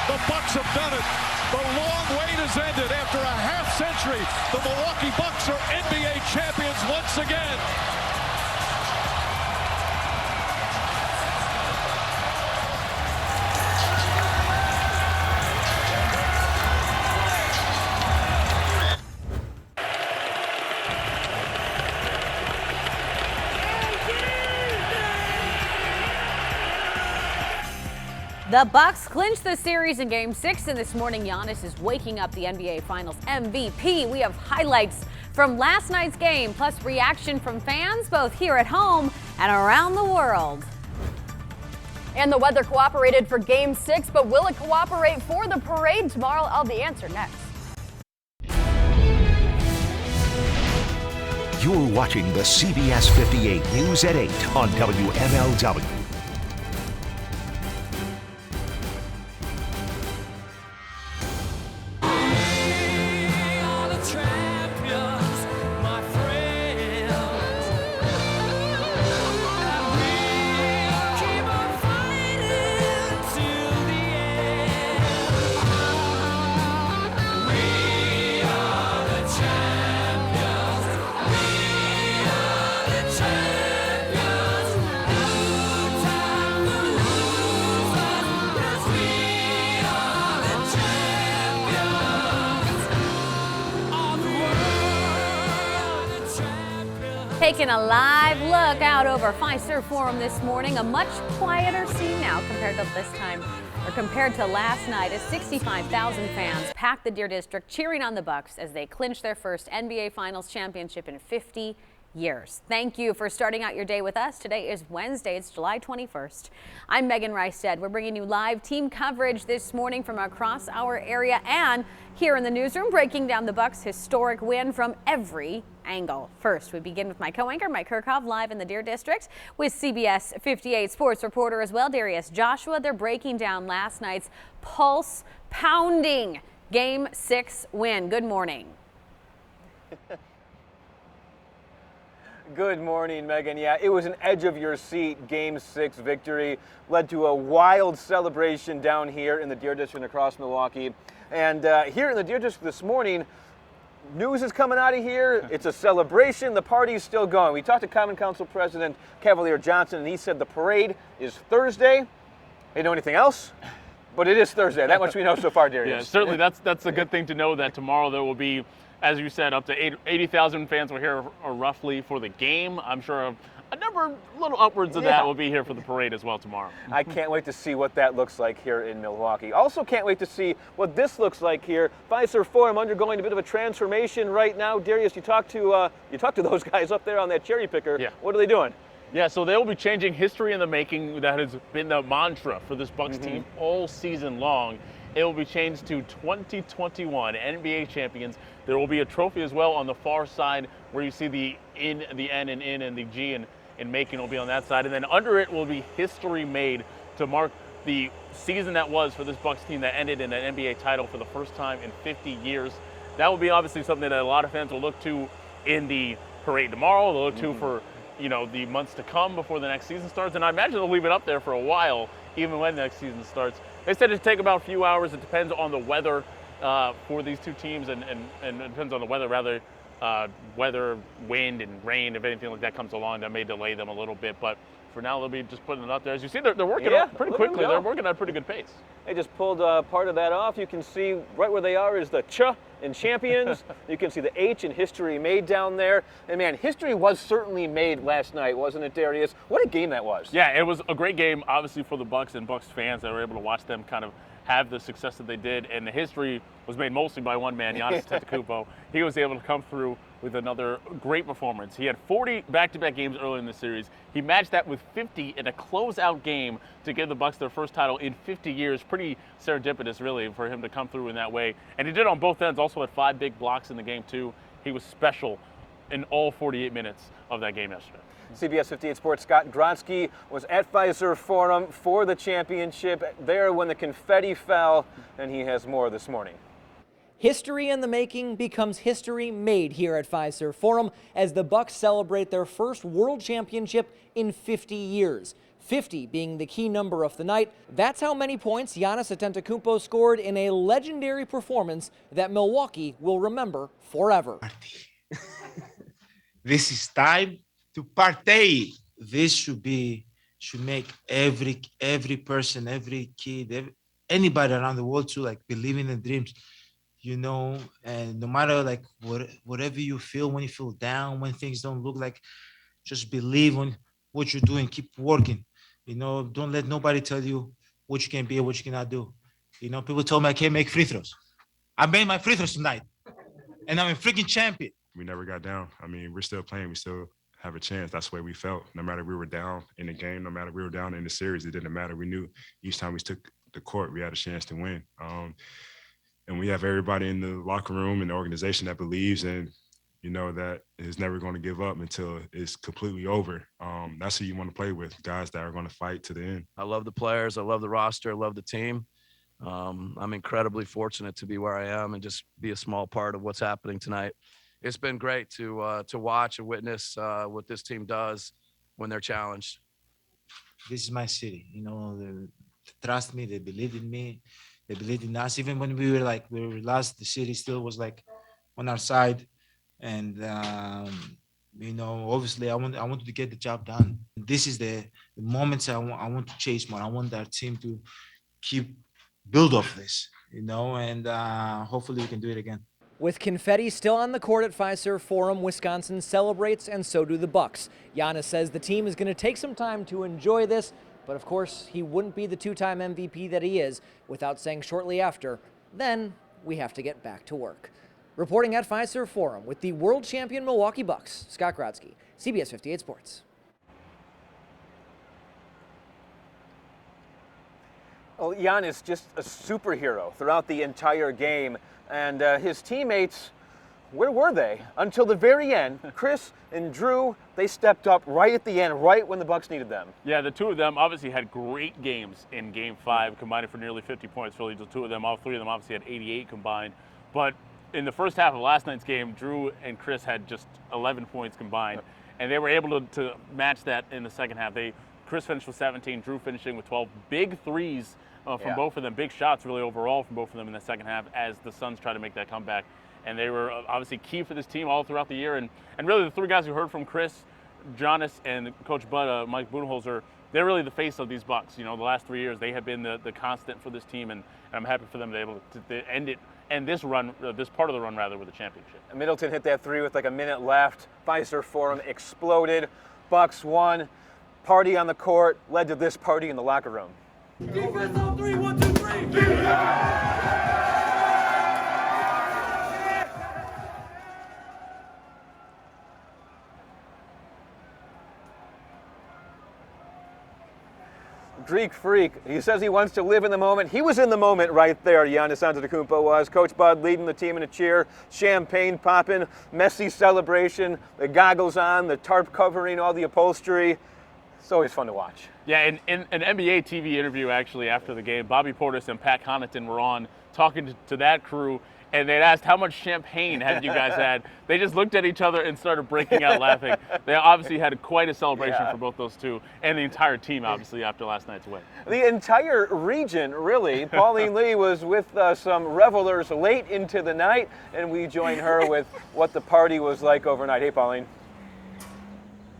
The Bucks have done it. The long wait has ended. After a half century, the Milwaukee Bucks are NBA champions once again. The Bucks clinched the series in Game 6, and this morning Giannis is waking up the NBA Finals MVP. We have highlights from last night's game, plus reaction from fans both here at home and around the world. And the weather cooperated for Game 6, but will it cooperate for the parade tomorrow? I'll have the answer next. You're watching the CBS 58 News at 8 on WMLW. Taking a live look out over Fiserv Forum this morning, a much quieter scene now compared to this time, or compared to last night, as 65,000 fans packed the Deer District cheering on the Bucks as they clinched their first NBA Finals championship in 50 years. Thank you for starting out your day with us. Today is Wednesday, it's July 21st. I'm Megan Reisted. We're bringing you live team coverage this morning from across our area and here in the newsroom, breaking down the Bucks' historic win from every angle. First, we begin with my co-anchor, Mike Kirchhoff, live in the Deer District with CBS 58 sports reporter as well, Darius Joshua. They're breaking down last night's pulse-pounding Game 6 win. Good morning. Good morning, Megan. Yeah, it was an edge-of-your-seat Game 6 victory. Led to a wild celebration down here in the Deer District across Milwaukee. And here in the Deer District this morning, news is coming out of here. It's a celebration. The party's still going. We talked to Common Council President Cavalier Johnson, and he said the parade is Thursday. They know anything else? But it is Thursday. That much we know so far, Darius. Yeah, certainly that's a good thing to know, that tomorrow there will be, as you said, up to 80,000 fans will here roughly for the game. I'm sure a number, a little upwards of that will be here for the parade as well tomorrow. I can't wait to see what that looks like here in Milwaukee. Also can't wait to see what this looks like here. Fiserv Forum undergoing a bit of a transformation right now. Darius, you talked to those guys up there on that cherry picker. Yeah. What are they doing? Yeah, so they will be changing history in the making. That has been the mantra for this Bucks team all season long. It will be changed to 2021 NBA champions. There will be a trophy as well on the far side where you see the N and the G and making will be on that side. And then under it will be history made to mark the season that was for this Bucks team that ended in an NBA title for the first time in 50 years. That will be obviously something that a lot of fans will look to in the parade tomorrow. They'll look to for, the months to come before the next season starts. And I imagine they'll leave it up there for a while, even when the next season starts. They said it'd take about a few hours. It depends on the weather for these two teams, and it depends on the weather, weather, wind, and rain. If anything like that comes along, that may delay them a little bit. But for now, they'll be just putting it up there. As you see, they're working pretty quickly. They're working at a pretty good pace. They just pulled part of that off. You can see right where they are is the Ch in champions. You can see the H in history made down there. And man, history was certainly made last night, wasn't it, Darius? What a game that was. Yeah, it was a great game, obviously, for the Bucks and Bucks fans that were able to watch them kind of have the success that they did. And the history was made mostly by one man, Giannis Antetokounmpo. He was able to come through with another great performance. He had 40 back-to-back games early in the series. He matched that with 50 in a closeout game to give the Bucks their first title in 50 years. Pretty serendipitous, really, for him to come through in that way. And he did on both ends. Also had 5 big blocks in the game, too. He was special in all 48 minutes of that game yesterday. CBS 58 Sports' Scott Grodsky was at Fiserv Forum for the championship, there when the confetti fell, and he has more this morning. History in the making becomes history made here at Fiserv Forum as the Bucks celebrate their first world championship in 50 years. 50 being the key number of the night. That's how many points Giannis Antetokounmpo scored in a legendary performance that Milwaukee will remember forever. This is time to partay. This should make every person, every kid, anybody around the world to like believe in the dreams, you know, and no matter like whatever you feel, when you feel down, when things don't look like, just believe on what you're doing, keep working, you know, don't let nobody tell you what you can be or what you cannot do. You know, people told me I can't make free throws. I made my free throws tonight and I'm a freaking champion. We never got down. I mean, we're still playing. We still have a chance. That's the way we felt. No matter we were down in the game, no matter we were down in the series, it didn't matter. We knew each time we took the court, we had a chance to win. And we have everybody in the locker room and the organization that believes and, you know, that is never going to give up until it's completely over. That's who you want to play with, guys that are going to fight to the end. I love the players. I love the roster. I love the team. I'm incredibly fortunate to be where I am and just be a small part of what's happening tonight. It's been great to watch and witness what this team does when they're challenged. This is my city, you know, they trust me, they believe in me, they believe in us. Even when we were lost, the city still was like on our side. And, you know, obviously I wanted to get the job done. This is the moments I want to chase more. I want our team to keep build off this, you know, and hopefully we can do it again. With confetti still on the court at Fiserv Forum, Wisconsin celebrates, and so do the Bucks. Giannis says the team is going to take some time to enjoy this, but of course he wouldn't be the two-time MVP that he is without saying shortly after, then we have to get back to work. Reporting at Fiserv Forum with the world champion Milwaukee Bucks, Scott Grodzki, CBS 58 Sports. Well, Giannis just a superhero throughout the entire game. And his teammates, where were they? Until the very end, Chris and Drew, they stepped up right at the end, right when the Bucks needed them. Yeah, the two of them obviously had great games in Game 5, combining for nearly 50 points. Really, the two of them, all three of them obviously had 88 combined. But in the first half of last night's game, Drew and Chris had just 11 points combined. And they were able to match that in the second half. Chris finished with 17, Drew finishing with 12. Big threes from both of them, big shots really overall from both of them in the second half as the Suns tried to make that comeback. And they were obviously key for this team all throughout the year. And really the three guys who heard from Chris, Giannis, and Coach Bud, Mike Budenholzer, they're really the face of these Bucks. You know, the last 3 years they have been the constant for this team, and I'm happy for them to be able to end it and this run, this part of the run rather, with a championship. And Middleton hit that three with like a minute left. Fiserv Forum exploded. Bucks won. Party on the court led to this party in the locker room. Defense on 3, 1, 2, 3. Greek Freak, he says he wants to live in the moment. He was in the moment right there, Giannis Antetokounmpo was. Coach Bud leading the team in a cheer, champagne popping, messy celebration, the goggles on, the tarp covering all the upholstery. It's always fun to watch. Yeah, in an NBA TV interview actually after the game, Bobby Portis and Pat Connaughton were on talking to that crew, and they'd asked how much champagne had you guys had. They just looked at each other and started breaking out laughing. They obviously had quite a celebration for both those two, and the entire team obviously after last night's win. The entire region, really. Pauline Lee was with some revelers late into the night, and we join her with what the party was like overnight. Hey, Pauline.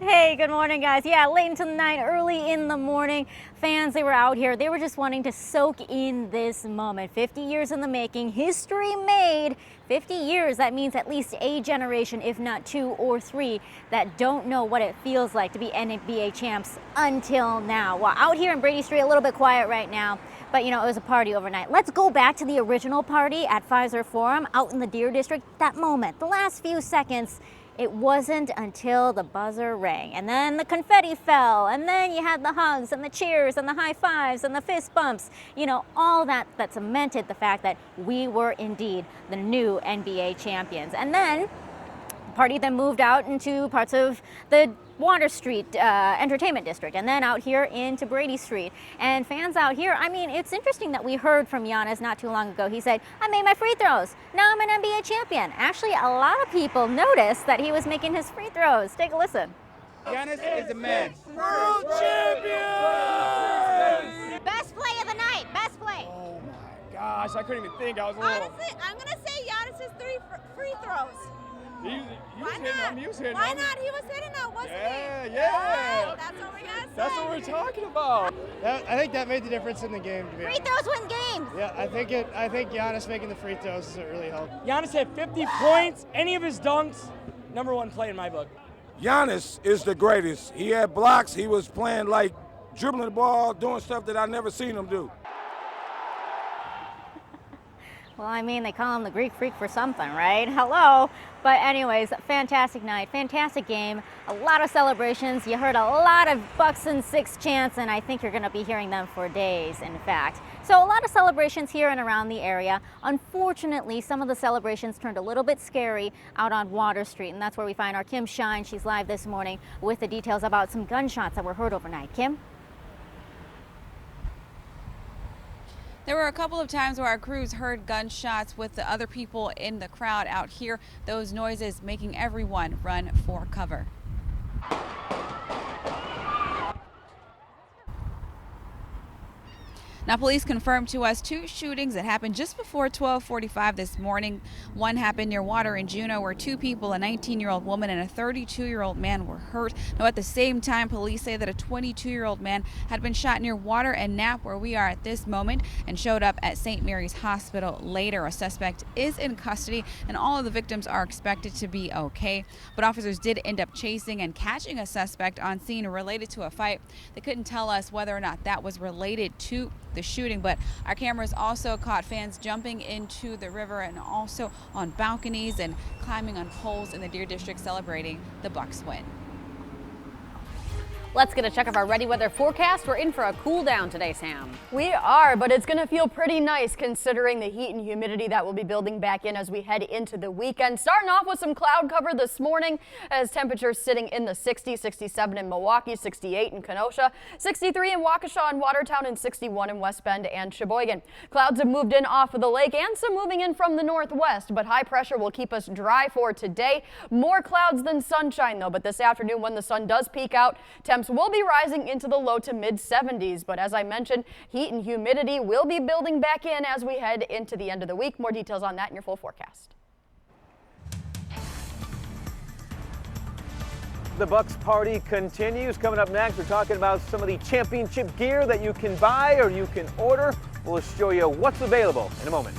Hey, good morning, guys. Yeah, late into the night, early in the morning, fans, they were out here. They were just wanting to soak in this moment. 50 years in the making, history made. 50 years, that means at least a generation, if not 2 or 3, that don't know what it feels like to be NBA champs until now. Well, out here in Brady Street, a little bit quiet right now, but you know, it was a party overnight. Let's go back to the original party at Fiserv Forum out in the Deer District. That moment, the last few seconds, it wasn't until the buzzer rang, and then the confetti fell, and then you had the hugs and the cheers and the high fives and the fist bumps. You know, all that cemented the fact that we were indeed the new NBA champions. And then the party then moved out into parts of the Water Street Entertainment District, and then out here into Brady Street. And fans out here, I mean, it's interesting that we heard from Giannis not too long ago. He said, I made my free throws. Now I'm an NBA champion. Actually, a lot of people noticed that he was making his free throws. Take a listen. Giannis is the man. World champion! Best play of the night. Best play. Oh my gosh, I couldn't even think. I was a little. Honestly, I'm gonna say Giannis's 3 free throws. He was hitting them. He was hitting Why them. not? He was hitting them, wasn't he? Yeah. That's what we got to say. That's what we're talking about. I think that made the difference in the game, to be Free honest. throws win games. Yeah, I think Giannis making the free throws is what really helped. Giannis had 50 points, any of his dunks, #1 play in my book. Giannis is the greatest. He had blocks. He was playing like dribbling the ball, doing stuff that I never seen him do. Well, I mean, they call him the Greek Freak for something, right? Hello. But anyways, fantastic night, fantastic game, a lot of celebrations. You heard a lot of Bucks and 6 chants, and I think you're going to be hearing them for days, in fact. So a lot of celebrations here and around the area. Unfortunately, some of the celebrations turned a little bit scary out on Water Street, and that's where we find our Kim Shine. She's live this morning with the details about some gunshots that were heard overnight. Kim? There were a couple of times where our crews heard gunshots with the other people in the crowd out here. Those noises making everyone run for cover. Now, police confirmed to us 2 shootings that happened just before 12:45 this morning. One happened near Water in Juneau, where 2 people, a 19-year-old woman and a 32-year-old man, were hurt. Now, at the same time, police say that a 22-year-old man had been shot near Water and Knapp, where we are at this moment, and showed up at St. Mary's Hospital later. A suspect is in custody, and all of the victims are expected to be okay. But officers did end up chasing and catching a suspect on scene related to a fight. They couldn't tell us whether or not that was related to the shooting, but our cameras also caught fans jumping into the river and also on balconies and climbing on poles in the Deer District celebrating the Bucks win. Let's get a check of our ready weather forecast. We're in for a cool down today, Sam. We are, but it's going to feel pretty nice considering the heat and humidity that will be building back in as we head into the weekend. Starting off with some cloud cover this morning as temperatures sitting in the 60s, 67 in Milwaukee, 68 in Kenosha, 63 in Waukesha and Watertown, and 61 in West Bend and Sheboygan. Clouds have moved in off of the lake and some moving in from the northwest, but high pressure will keep us dry for today. More clouds than sunshine, though, but this afternoon when the sun does peek out, temps will be rising into the low to mid 70s. But as I mentioned, heat and humidity will be building back in as we head into the end of the week. More details on that in your full forecast. The Bucks party continues. Coming up next, we're talking about some of the championship gear that you can buy or you can order. We'll show you what's available in a moment.